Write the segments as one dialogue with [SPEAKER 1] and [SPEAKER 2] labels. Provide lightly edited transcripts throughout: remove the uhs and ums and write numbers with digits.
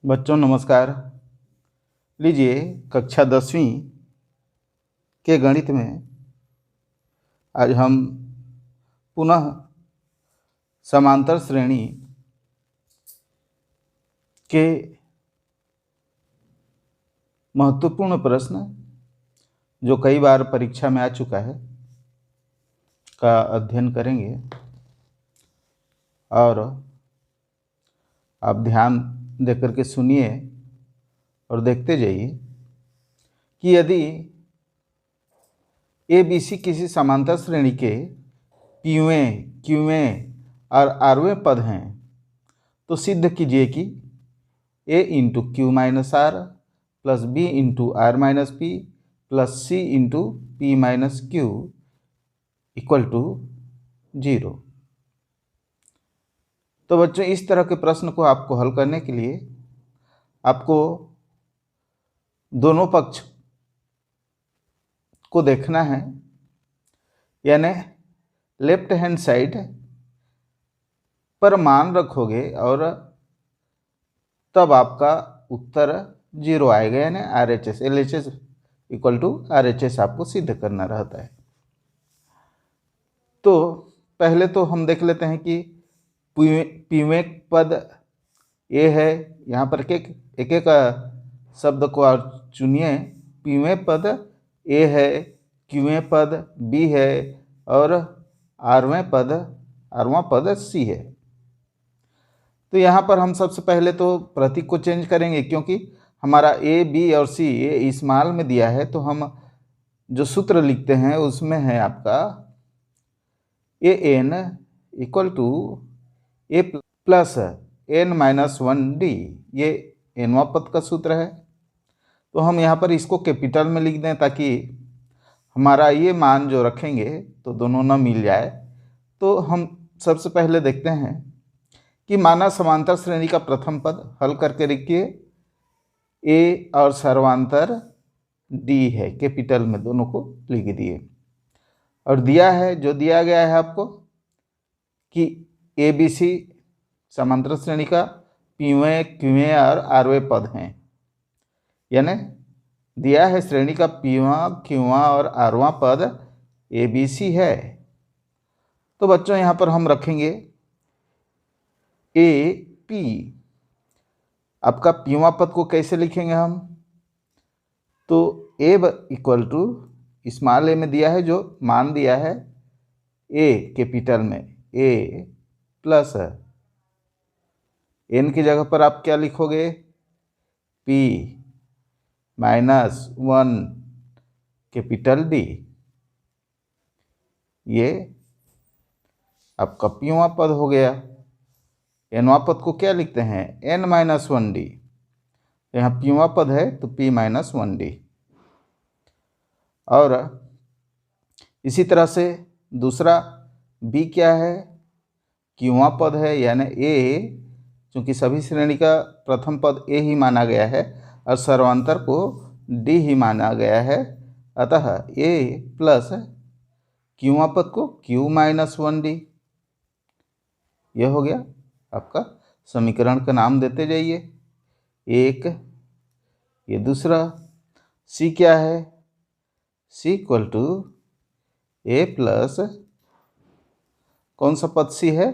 [SPEAKER 1] बच्चों नमस्कार। लीजिए कक्षा 10वीं के गणित में आज हम पुनः समांतर श्रेणी के महत्वपूर्ण प्रश्न जो कई बार परीक्षा में आ चुका है का अध्ययन करेंगे। और आप ध्यान देकर के सुनिए और देखते जाइए कि यदि ए बी सी किसी समांतर श्रेणी के पीवें क्यूवें और आरवें पद हैं तो सिद्ध कीजिए कि A into Q minus are plus B into are minus P plus C into P minus Q equal to 0। तो बच्चों इस तरह के प्रश्न को आपको हल करने के लिए आपको दोनों पक्ष को देखना है, यानी लेफ्ट हैंड साइड पर मान रखोगे और तब आपका उत्तर 0 आएगा, यानी RHS LHS equal to RHS आपको सिद्ध करना रहता है। तो पहले तो हम देख लेते हैं कि पीवें पद ए है, यहाँ पर एक एक शब्द को आप चुनिए। पीवें पद ए है, क्यूवें पद बी है और आरवां पद सी है। तो यहाँ पर हम सबसे पहले तो प्रतीक को चेंज करेंगे, क्योंकि हमारा ए बी और सी ये स्मॉल में दिया है। तो हम जो सूत्र लिखते हैं उसमें है आपका A N equal to A plus N minus 1D, ये एनवा पद का सूत्र है। तो हम यहाँ पर इसको कैपिटल में लिख दें ताकि हमारा ये मान जो रखेंगे तो दोनों ना मिल जाए। तो हम सबसे पहले देखते हैं कि माना समांतर श्रेणी का प्रथम पद हल करके लिखिए। ए और सर्वांतर डी है, कैपिटल में दोनों को लिख दिए। और दिया है, जो दिया गया है आपको कि ए बी सी समांतर श्रेणी का पीवें क्यूवें और आरवें पद हैं, यानी दिया है श्रेणी का पीवा क्यूवा और आरवां पद ए बी सी है। तो बच्चों यहाँ पर हम रखेंगे ए पी। आपका पीवा पद को कैसे लिखेंगे हम? तो ए इक्वल टू स्मॉल ए में दिया है, जो मान दिया है ए कैपिटल में ए प्लस एन की जगह पर आप क्या लिखोगे? P minus 1 capital D. ये आपका पीवा पद हो गया। एनवा पद को क्या लिखते हैं? N minus 1D। यहाँ पीवा पद है तो पी माइनस 1D। और इसी तरह से दूसरा बी क्या है? क्यूवा पद है, यानी ए, चूँकि सभी श्रेणी का प्रथम पद ए ही माना गया है और सर्वांतर को डी ही माना गया है, अतः ए प्लस क्यूवा पद को क्यू माइनस 1D। यह हो गया आपका समीकरण का नाम देते जाइए। एक, ये दूसरा। सी क्या है? सी इक्वल टू ए प्लस कौन सा पद सी है?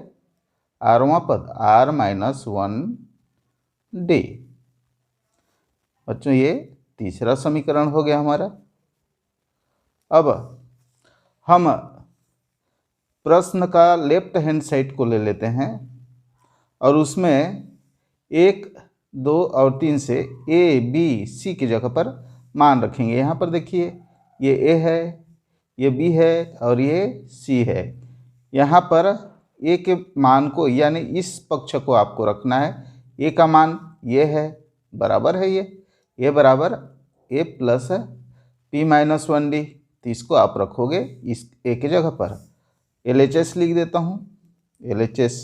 [SPEAKER 1] आरवां पद आर माइनस 1D। बच्चों ये तीसरा समीकरण हो गया हमारा। अब हम प्रश्न का लेफ्ट हैंड साइड को ले लेते हैं और उसमें 1, 2 और 3 से ए बी सी की जगह पर मान रखेंगे। यहाँ पर देखिए, ये ए है, ये बी है और ये सी है। यहाँ पर ए के मान को, यानी इस पक्ष को आपको रखना है। ए का मान ये है, बराबर है ये बराबर ए प्लस पी माइनस 1D। तो इसको आप रखोगे इस ए की जगह पर। LHS लिख देता हूँ। LHS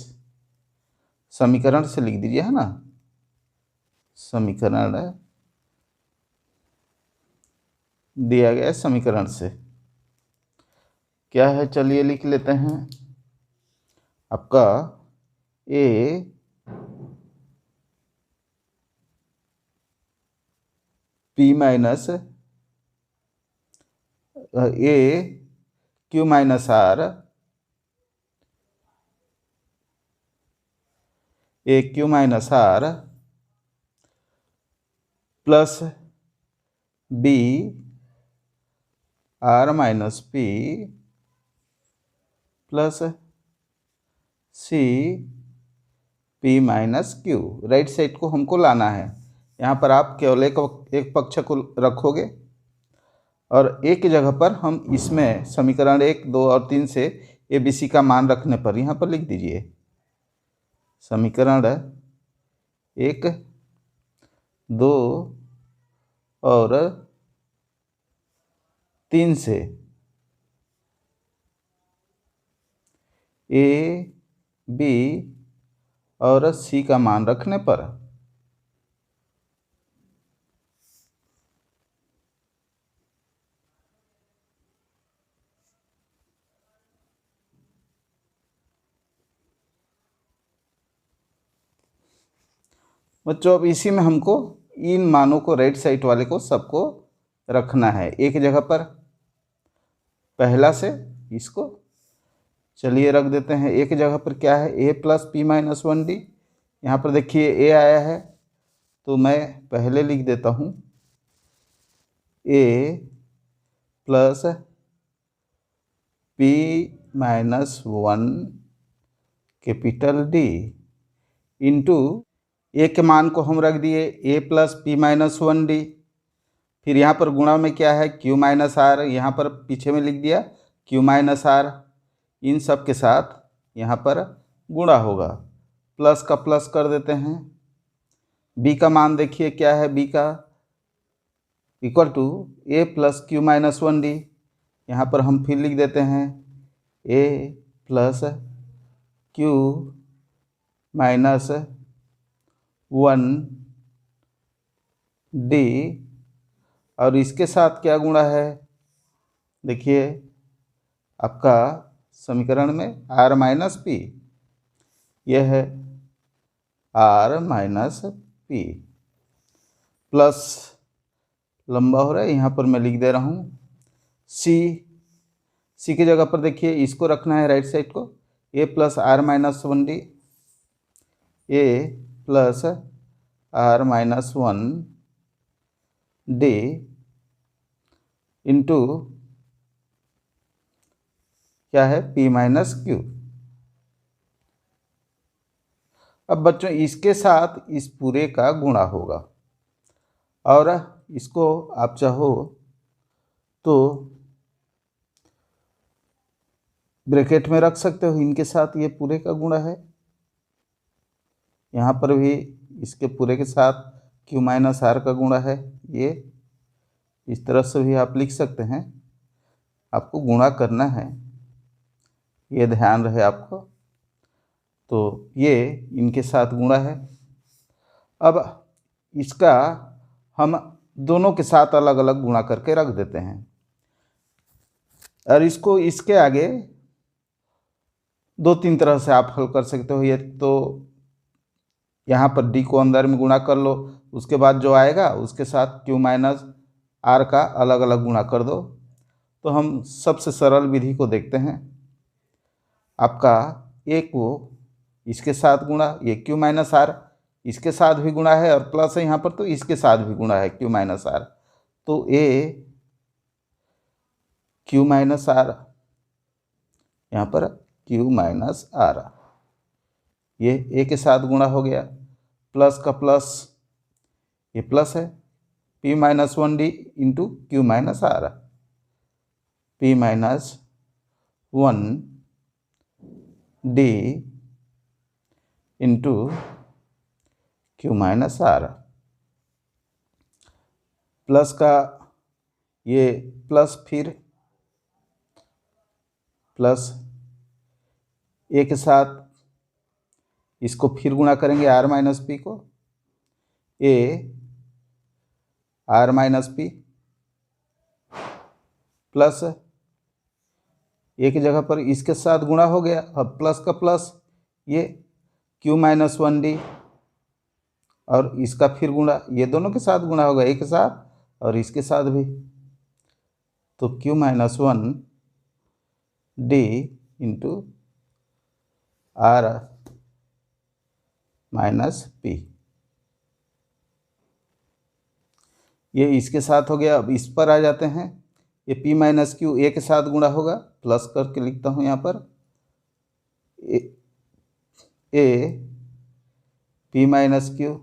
[SPEAKER 1] समीकरण से लिख दीजिए, है ना। समीकरण दिया गया समीकरण से क्या है, चलिए लिख लेते हैं। आपका a p minus a q minus r a q minus are plus b r minus P plus c p minus q. Right side को हमको लाना है। यहाँ पर आप केवल एक पक्ष को रखोगे और एक जगह पर हम इसमें समीकरण 1, 2 और 3 से ए बी सी का मान रखने पर यहाँ पर लिख दीजिए समीकरण 1, 2 और 3 से ए बी और सी का मान रखने पर बच्चों अब इसी में हमको इन मानों को राइट साइड वाले को सबको रखना है एक जगह पर। पहला से इसको चलिए रख देते हैं एक जगह पर। क्या है? ए प्लस पी माइनस 1d। यहाँ पर देखिए ए आया है तो मैं पहले लिख देता हूँ A plus P minus 1 capital D into A के मान को हम रख दिए ए प्लस पी माइनस 1d। फिर यहाँ पर गुणा में क्या है? Q minus r. यहाँ पर पीछे में लिख दिया क्यू माइनस आर। इन सब के साथ यहाँ पर गुणा होगा। प्लस का प्लस कर देते हैं। बी का मान देखिए क्या है? बी का equal to A plus q minus 1d। यहाँ पर हम फिर लिख देते हैं ए प्लस क्यू माइनस 1d और इसके साथ क्या गुणा है? देखिए आपका समीकरण में r माइनस पी, यह है r माइनस पी प्लस लंबा हो रहा है यहाँ पर मैं लिख दे रहा हूँ सी की जगह पर देखिए इसको रखना है राइट साइड को a plus r minus 1d a plus r minus 1d into क्या है? p minus q. अब बच्चों इसके साथ इस पूरे का गुणा होगा और इसको आप चाहो तो ब्रैकेट में रख सकते हो। इनके साथ ये पूरे का गुणा है। यहाँ पर भी इसके पूरे के साथ q माइनस आर का गुणा है। ये इस तरह से भी आप लिख सकते हैं। आपको गुणा करना है, ये ध्यान रहे आपको। तो ये इनके साथ गुणा है। अब इसका हम दोनों के साथ अलग अलग गुणा करके रख देते हैं और इसको इसके आगे 2-3 तरह से आप हल कर सकते हो। ये तो यहाँ पर d को अंदर में गुणा कर लो, उसके बाद जो आएगा उसके साथ q माइनस आर का अलग अलग गुणा कर दो। तो हम सबसे सरल विधि को देखते हैं। आपका a को इसके साथ गुणा, ये q माइनस आर इसके साथ भी गुणा है और प्लस है यहाँ पर तो इसके साथ भी गुणा है q माइनस आर। तो a q माइनस आर, यहाँ पर q माइनस आर, ये a के साथ गुणा हो गया। प्लस का प्लस, ये प्लस है p minus 1d into Q minus r, p minus 1d into Q minus are. Plus का ये प्लस, फिर प्लस ए के साथ इसको फिर गुणा करेंगे r माइनस पी को, a r minus P plus एक जगह पर इसके साथ गुणा हो गया। अब प्लस का प्लस, ये q माइनस 1d और इसका फिर गुणा, ये दोनों के साथ गुणा होगा एक साथ और इसके साथ भी, तो Q minus 1 D into R minus P। ये इसके साथ हो गया। अब इस पर आ जाते हैं। ये P माइनस Q ए के साथ गुणा होगा, प्लस करके लिखता हूँ यहाँ पर ए P माइनस Q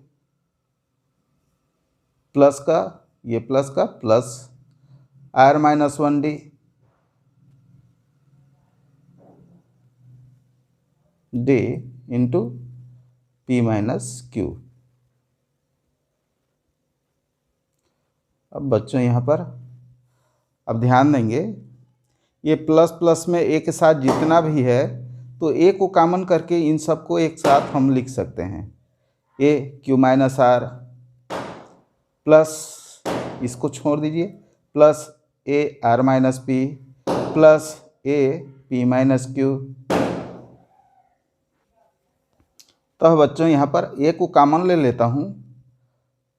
[SPEAKER 1] प्लस का, ये प्लस का plus R minus 1 D into P minus Q। अब बच्चों यहाँ पर अब ध्यान देंगे, ये प्लस प्लस में ए के साथ जितना भी है तो ए को कॉमन करके इन सबको एक साथ हम लिख सकते हैं। ए Q माइनस आर प्लस, इसको छोड़ दीजिए, plus A R minus P plus A P minus Q। तो बच्चों यहाँ पर ए को कॉमन ले लेता हूँ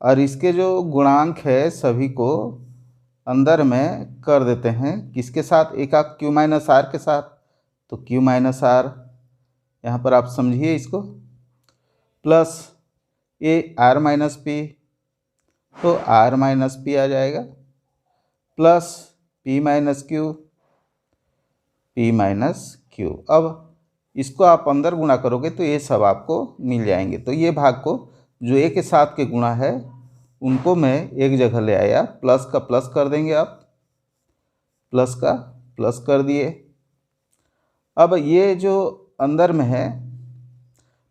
[SPEAKER 1] और इसके जो गुणांक है सभी को अंदर में कर देते हैं। किसके साथ? एक का Q माइनस आर के साथ, तो Q माइनस आर यहाँ पर आप समझिए इसको, plus A R minus P, तो आर माइनस पी आ जाएगा, plus P minus Q, P minus Q। अब इसको आप अंदर गुणा करोगे तो ये सब आपको मिल जाएंगे। तो ये भाग को जो ए के साथ के गुणा है उनको मैं एक जगह ले आया, प्लस का प्लस कर देंगे आप, प्लस का प्लस कर दिए। अब ये जो अंदर में है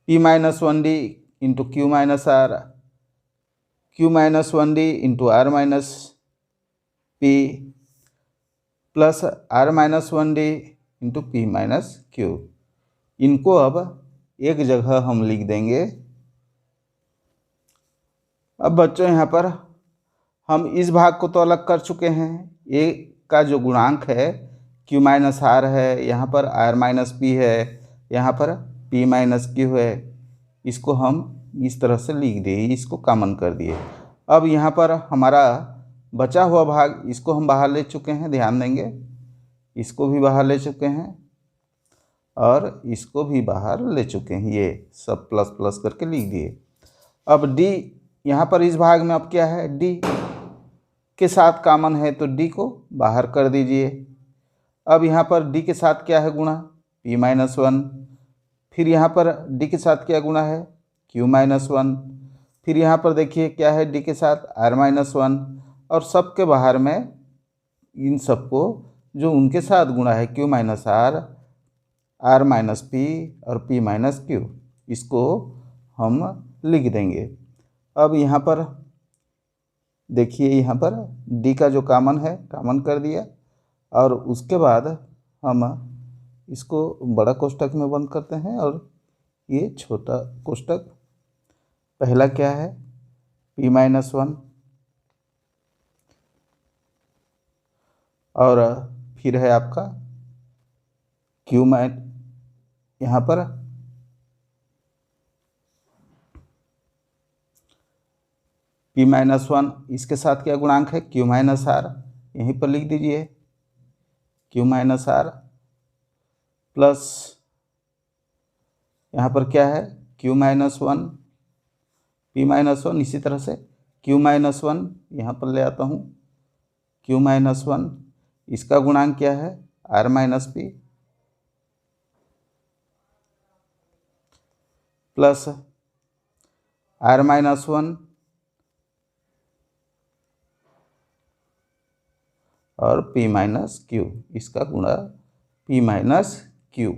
[SPEAKER 1] P minus 1 D into Q minus r, Q minus 1 D into are minus P plus r minus 1 D into P minus Q। इनको अब एक जगह हम लिख देंगे। अब बच्चों यहाँ पर हम इस भाग को तो अलग कर चुके हैं। ए का जो गुणांक है Q माइनस आर है, यहाँ पर आर माइनस पी है, यहाँ पर P माइनस Q है। इसको हम इस तरह से लिख दिए, इसको कॉमन कर दिए। अब यहाँ पर हमारा बचा हुआ भाग, इसको हम बाहर ले चुके हैं, ध्यान देंगे, इसको भी बाहर ले चुके हैं और इसको भी बाहर ले चुके हैं। ये सब प्लस प्लस करके लिख दिए। अब D यहाँ पर इस भाग में अब क्या है, D के साथ कॉमन है तो D को बाहर कर दीजिए। अब यहाँ पर D के साथ क्या है गुणा, P माइनस 1, फिर यहाँ पर D के साथ क्या गुणा है, Q माइनस 1, फिर यहाँ पर देखिए क्या है D के साथ R माइनस 1, और सबके बाहर में इन सबको जो उनके साथ गुणा है Q minus r, r minus p और P माइनस Q, इसको हम लिख देंगे। अब यहाँ पर देखिए, यहाँ पर D का जो कॉमन है कॉमन कर दिया और उसके बाद हम इसको बड़ा कोष्टक में बंद करते हैं और ये छोटा कोष्टक, पहला क्या है P माइनस 1 और फिर है आपका Q माइन, यहाँ पर P माइनस 1, इसके साथ क्या गुणांक है Q माइनस आर, यहीं पर लिख दीजिए Q माइनस आर, प्लस यहाँ पर क्या है Q माइनस 1, P माइनस 1, इसी तरह से Q माइनस 1 यहाँ पर ले आता हूँ, Q माइनस 1, इसका गुणांक क्या है R minus P, plus R minus 1 और P माइनस Q, इसका गुणा P माइनस Q।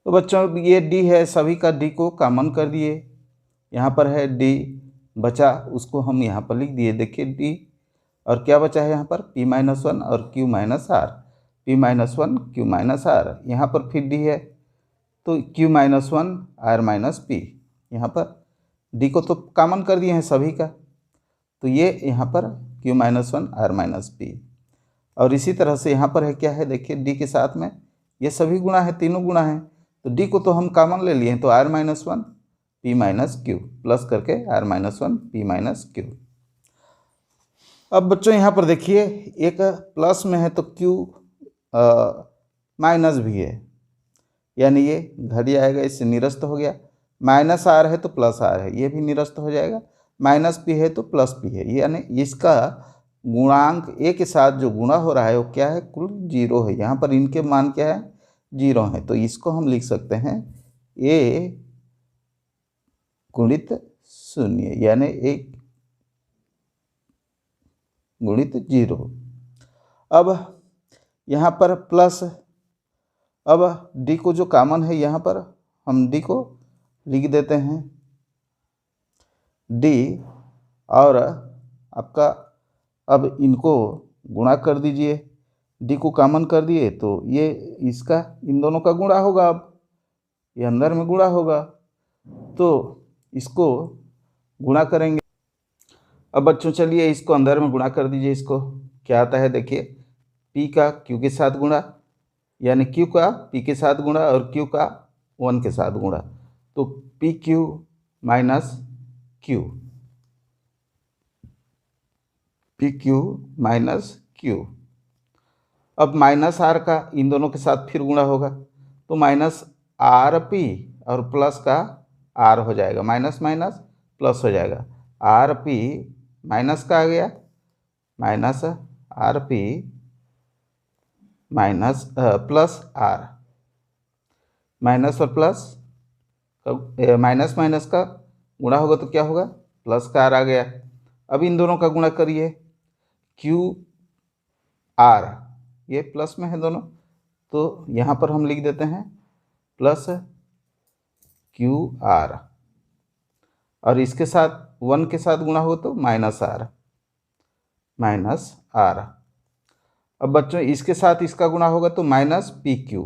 [SPEAKER 1] तो बच्चों ये D है, सभी का D को कॉमन कर दिए। यहाँ पर है D बचा, उसको हम यहाँ पर लिख दिए। देखिए D और क्या बचा है यहाँ पर P माइनस 1 और Q minus R, P minus 1 Q minus R, यहाँ पर फिर D है तो Q minus 1 R minus P, यहाँ पर D को तो कॉमन कर दिए हैं सभी का, तो ये यहाँ पर Q minus 1 R minus P। और इसी तरह से यहाँ पर है क्या है, देखिए D के साथ में ये सभी गुणा है, तीनों गुणा है, तो D को तो हम कॉमन ले लिए हैं, तो R minus 1 P minus Q plus करके R minus 1 P minus Q। अब बच्चों यहाँ पर देखिए, एक प्लस में है तो क्यू माइनस भी है, यानी ये घट जाएगा, इससे निरस्त हो गया। माइनस आर है तो प्लस आर है, ये भी निरस्त हो जाएगा। माइनस पी है तो प्लस पी है, यानी इसका गुणांक ए के साथ जो गुणा हो रहा है वो क्या है, कुल 0 है। यहाँ पर इनके मान क्या है, 0 है। तो इसको हम लिख सकते हैं ए गुणित 0, यानी 1 गुणित 0। अब यहाँ पर प्लस, अब डी को जो कॉमन है यहाँ पर हम डी को लिख देते हैं डी, और आपका अब इनको गुणा कर दीजिए, डी को कॉमन कर दिए तो ये इसका इन दोनों का गुणा होगा, अब ये अंदर में गुणा होगा, तो इसको गुणा करेंगे। अब बच्चों चलिए इसको अंदर में गुणा कर दीजिए। इसको क्या आता है देखिए, पी का क्यू के साथ गुणा, यानी क्यू का पी के साथ गुणा और क्यू का 1 के साथ गुणा, तो P Q minus Q, P Q minus q. अब माइनस आर का इन दोनों के साथ फिर गुणा होगा, तो माइनस आर पी और प्लस का आर हो जाएगा, माइनस माइनस प्लस हो जाएगा, आर पी माइनस का आ गया, minus r p minus plus r, minus और प्लस माइनस माइनस का गुणा होगा तो क्या होगा, प्लस का आर आ गया। अब इन दोनों का गुणा करिए, क्यू आर, ये प्लस में है दोनों, तो यहाँ पर हम लिख देते हैं प्लस क्यू आर, और इसके साथ 1 के साथ गुणा हो तो माइनस आर, माइनस आर। अब बच्चों इसके साथ इसका गुणा होगा तो माइनस पी क्यू,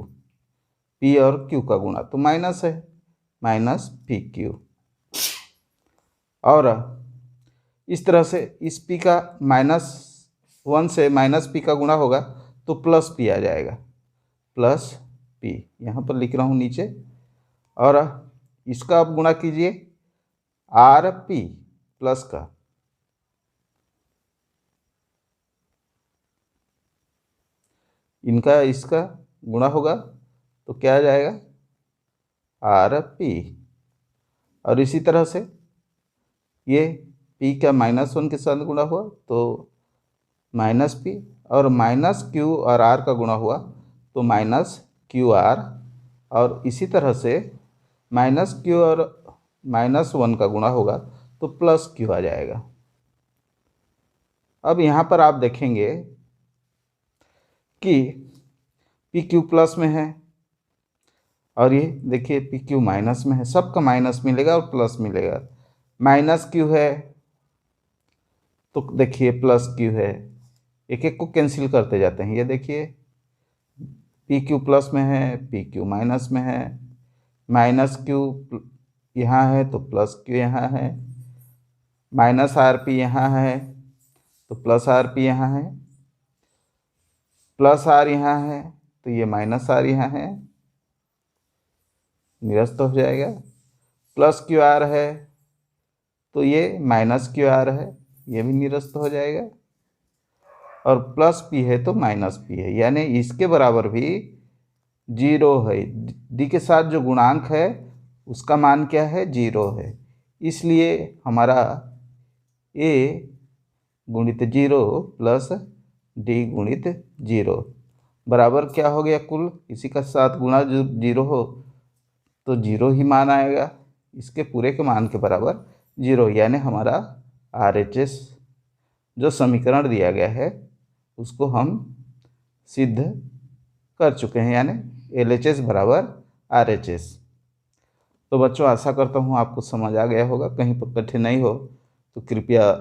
[SPEAKER 1] पी और क्यू का गुणा तो माइनस है, माइनस पी क्यू। और इस तरह से इस पी का -1 से माइनस पी का गुणा होगा तो प्लस पी आ जाएगा, प्लस पी यहाँ पर लिख रहा हूँ नीचे। और इसका आप गुणा कीजिए आर पी प्लस का, इनका इसका गुणा होगा तो क्या आ जाएगा, आर पी। और इसी तरह से ये पी का -1 के साथ गुणा हुआ तो माइनस पी, और माइनस क्यू और आर का गुणा हुआ तो माइनस क्यू आर, और इसी तरह से माइनस क्यू और -1 का गुणा होगा तो प्लस क्यू आ जाएगा। अब यहाँ पर आप देखेंगे कि पी क्यू प्लस में है और ये देखिए पी क्यू माइनस में है, सबका माइनस मिलेगा और प्लस मिलेगा। माइनस क्यू है तो देखिए प्लस क्यू है, एक एक को कैंसिल करते जाते हैं। ये देखिए पी क्यू प्लस में है, पी क्यू माइनस में है, माइनस क्यू यहाँ है तो प्लस क्यू यहाँ है, माइनस आर पी यहाँ है तो प्लस आर पी यहाँ है, प्लस आर यहाँ है तो ये माइनस आर यहाँ है, निरस्त हो जाएगा। प्लस क्यू आर है तो ये माइनस क्यू आर है, ये भी निरस्त हो जाएगा। और प्लस पी है तो माइनस पी है, यानी इसके बराबर भी 0 है। डी के साथ जो गुणांक है उसका मान क्या है, 0 है। इसलिए हमारा ए गुणित 0 प्लस डी गुणित 0 बराबर क्या हो गया, कुल इसी का साथ गुणा जो 0 हो तो 0 ही मान आएगा, इसके पूरे के मान के बराबर 0, यानी हमारा RHS जो समीकरण दिया गया है उसको हम सिद्ध कर चुके हैं, यानी LHS बराबर RHS। तो बच्चों आशा करता हूँ आपको समझ आ गया होगा। कहीं पर कठिनाई हो तो कृपया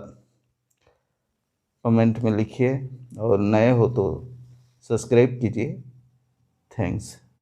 [SPEAKER 1] कमेंट में लिखिए, और नए हो तो सब्सक्राइब कीजिए। थैंक्स।